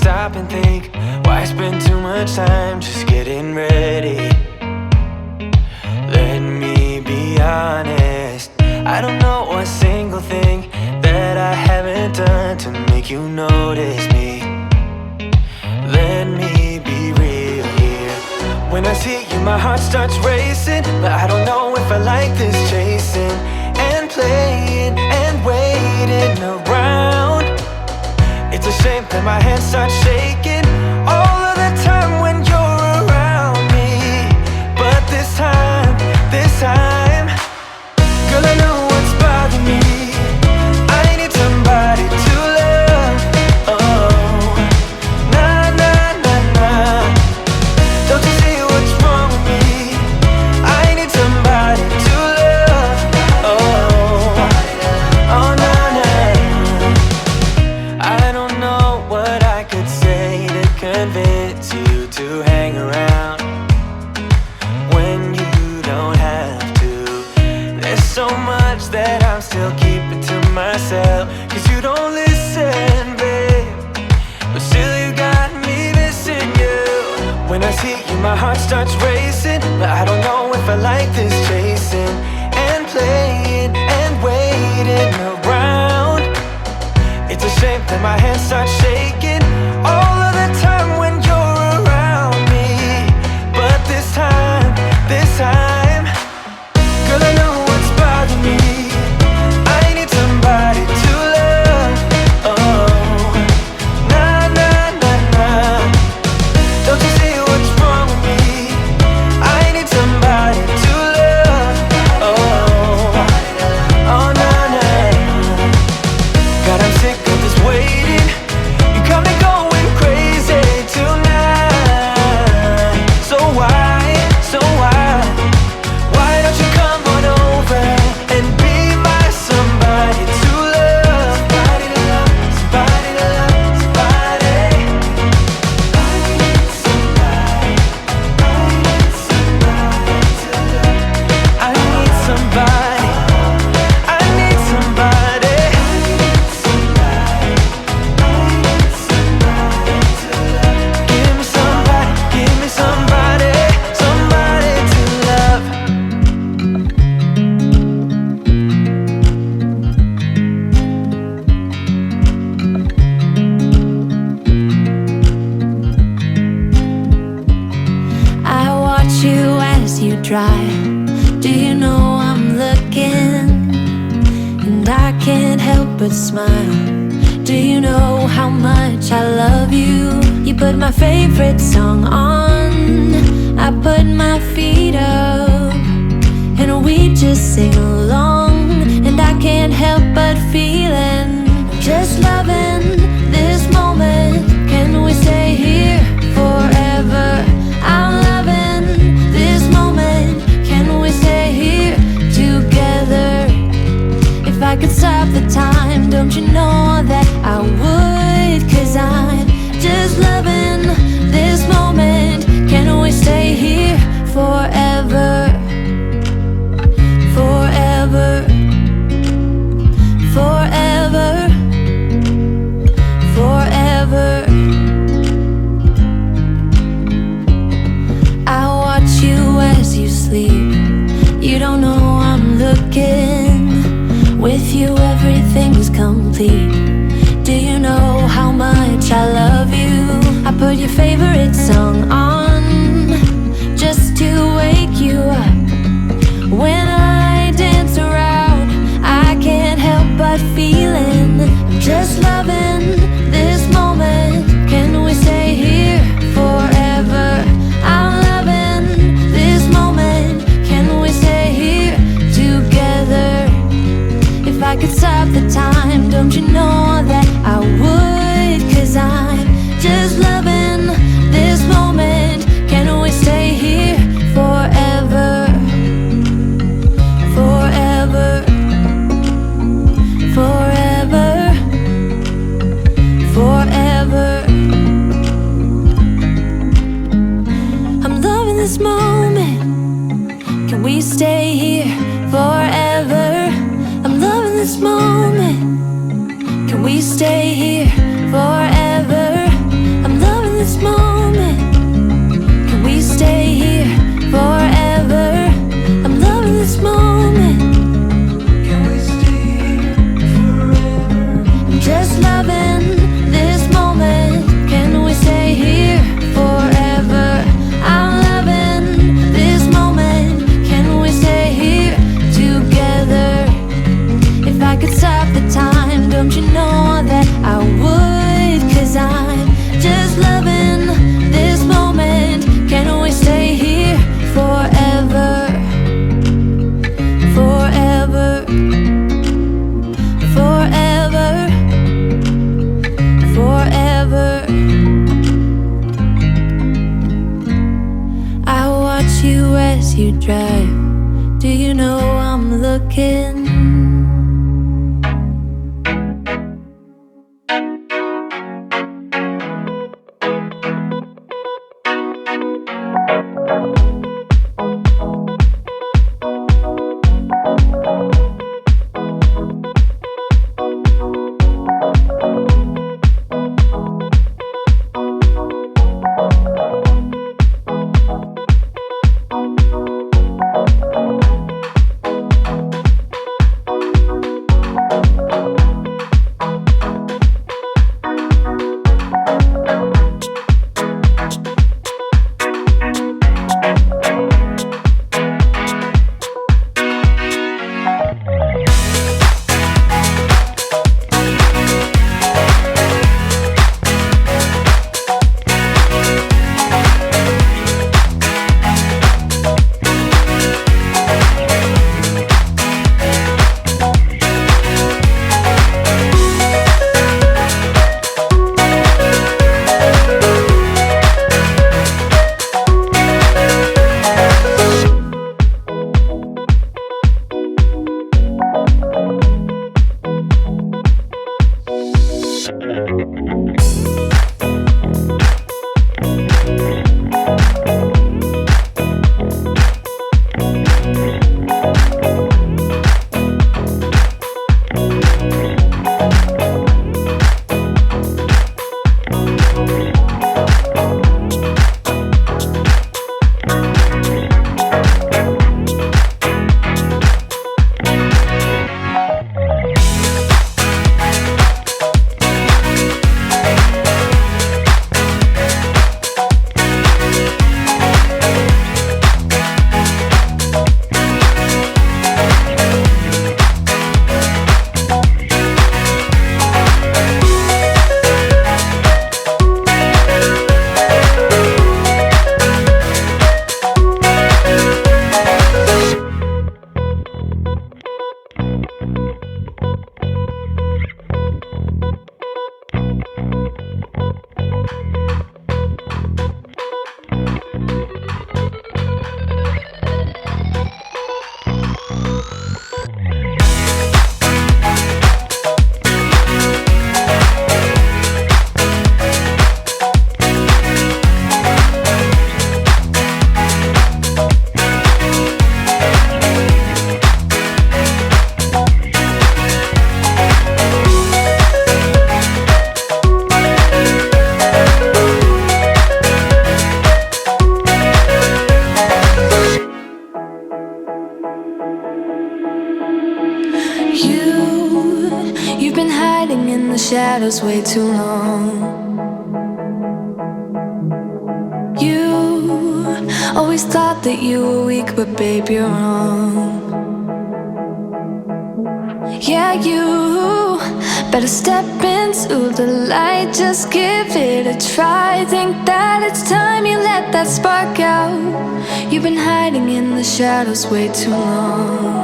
stop and think, why spend too much time just getting ready? Let me be honest, I don't know a single thing that I haven't done to make you notice me. Let me be real here. When I see you, my heart starts racing, but I don't know if I like this chasing and playing and waiting around. It's a shame that my hands start shaking all of the time when you're around me. But this time, girl, I know what's bothering me. I need somebody to love. Oh, nah, nah, nah, nah. Don't you see what's wrong with me? I need somebody to love. Oh, oh, nah, nah. I don't know what I could say to convince you to hang around when you don't have to. There's so much that I'm still keeping to myself, 'cause you don't listen, babe. But still you got me missing you. When I see you, my heart starts racing, but I don't know if I like this chasing and playing and waiting around. It's a shame that my hands start shaking all of the time when you're around me. But this time, girl, I know what's bothering me. I need somebody to love. Oh, nah, nah, nah, nah. Don't you see what's wrong with me? I need somebody to love. Oh, oh, nah, nah. God, I'm sick of this waiting. You got me going crazy tonight. So why? Why don't you come on over and be my somebody to love? Somebody to love, somebody to love, somebody. I need somebody. I need somebody to love. I need somebody. I need somebody. I need somebody. I need somebody to love. Give me somebody, give me somebody, somebody to love. I watch you as you drive. Do you know I'm looking? And I can't help but smile. Do you know how much I love you? You put my favorite song on, I put my feet up, and we just sing along. And I can't help but feeling, just loving this moment. Can we stay here forever? I'm loving this moment. Can we stay here together? If I could stop the time, don't you know that I would? 'Cause I'm just loving this moment. Can we stay here forever? Forever. Forever. Forever. I watch you as you sleep. You don't know I'm looking. With you everything's complete. Do you know how much I love you? I put your favorite song on just to wake you up. When I dance around, I can't help but feeling, I'm just loving this moment. Can we stay here forever? I'm loving this moment. Can we stay here together? If I could stop the time, don't you know that I would? 'Cause I'm just loving this moment. Can we stay here forever? Forever. Forever. Forever. I'm loving this moment. Can we stay here forever? I'm loving this moment. Can we stay here forever? this moment. Can we stay here forever? I'm loving this moment. Can we stay here forever? I'm just loving this moment. Can we stay here forever? I'm loving this moment. Can we stay here together? If I could stop the time, don't you know that I would? 'Cause I'm just loving this moment. Can we stay here forever? Forever. Forever. Forever. I watch you as you drive. Do you know I'm looking? You've been hiding in the shadows way too long. You always thought that you were weak, but babe, you're wrong. Yeah, you better step into the light, just give it a try. Think that it's time you let that spark out. You've been hiding in the shadows way too long.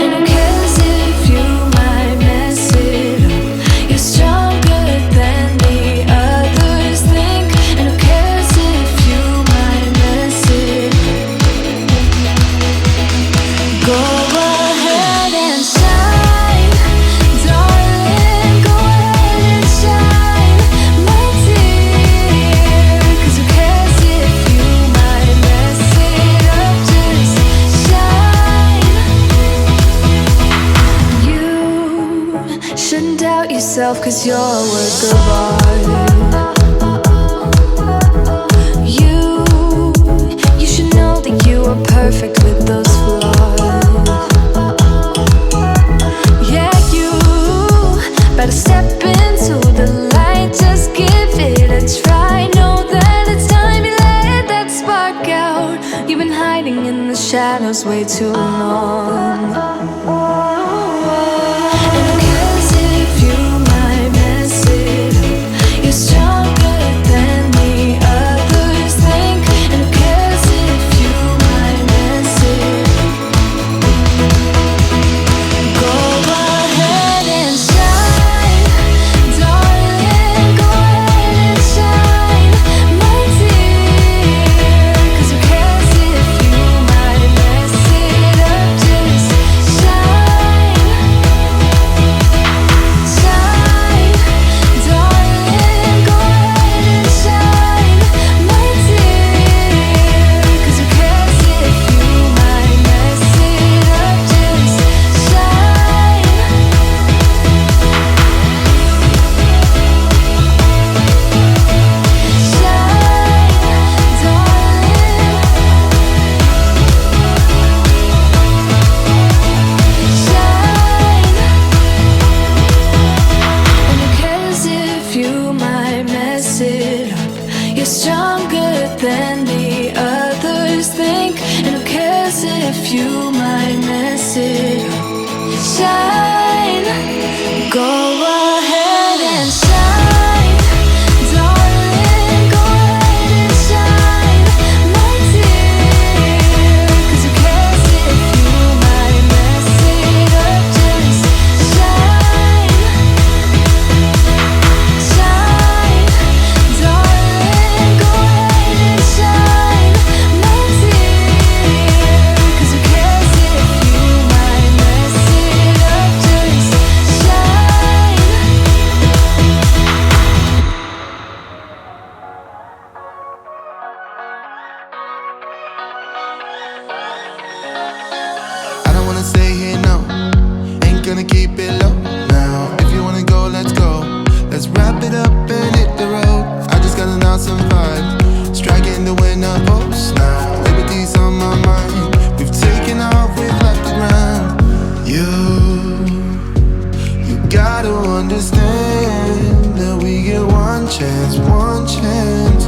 And who cares if you might mess it up? You're stronger than the others think. And who cares if you might mess it up? Go ahead and shine, darling. Go ahead and shine, my dear. 'Cause who cares if you might mess it up? Just shine. You shouldn't doubt yourself, 'cause you're a work of art. shadows way too long. And who cares if you might mess it up? You're stronger than the others think. And who cares if you might mess it up? Go ahead and shine, darling. Go ahead and shine, my dear. 'Cause who cares if you might mess it up? Just shine, shine, darling. Go ahead and shine, my dear. 'Cause who cares if you might mess it up? Just shine. You're stronger than the others think. And who cares if you might mess it up? Shine, go ahead and shine, darling. Go ahead and shine, my dear. 'Cause who cares if you might mess it up? Just shine, shine, darling. Go ahead and shine, my dear. 'Cause who cares if you might mess it up? Just shine. I don't wanna stay here, no. Ain't gonna keep it low now. If you wanna go, let's go. Let's wrap it up and hit the road. I just got an awesome vibe, striking the winner post now. Liberty's on my mind. We've taken off, we've left the ground. You gotta understand that we get one chance, one chance.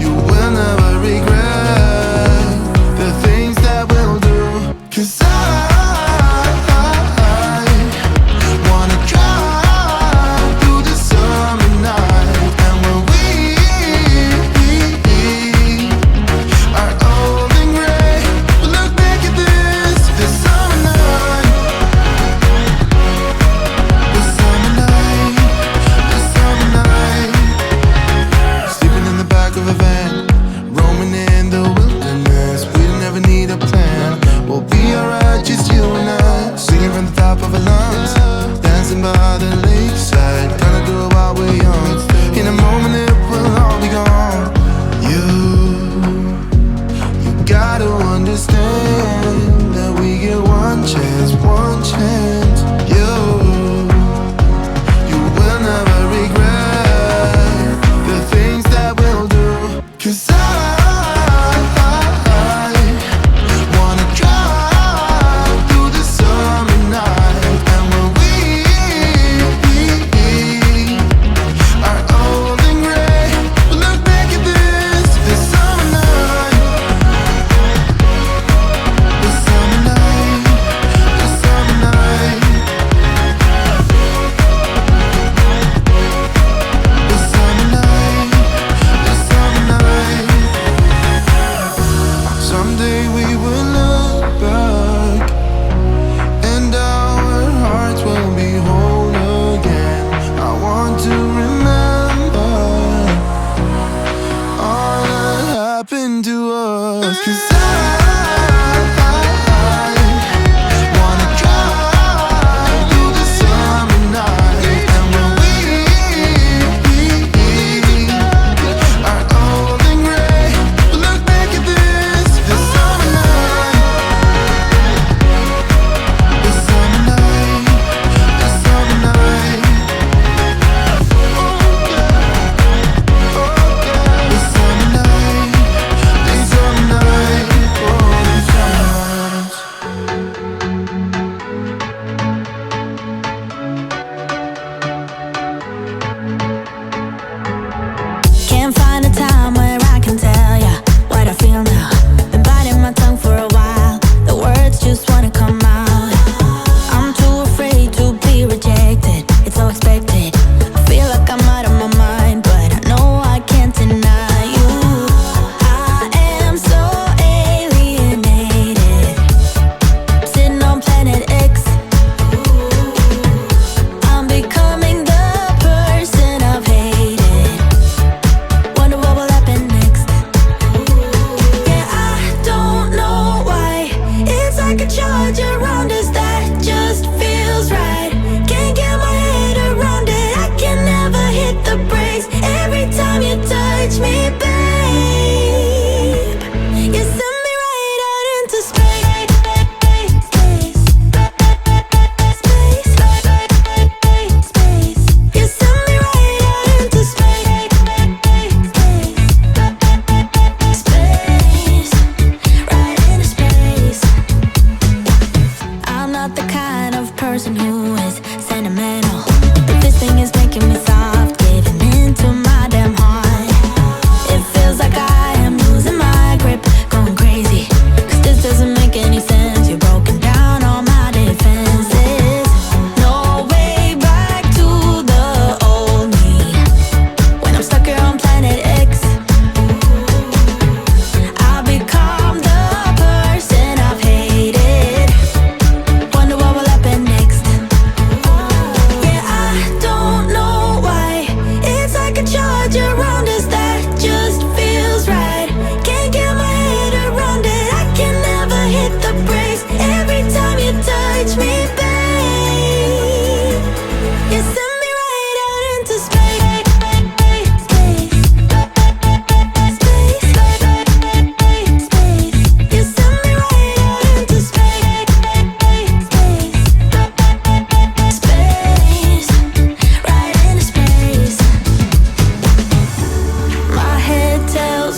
You will never regret the things that we'll do. 'Cause I wanna drive through the summer night. And when we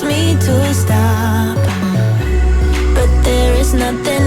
me to stop, but there is nothing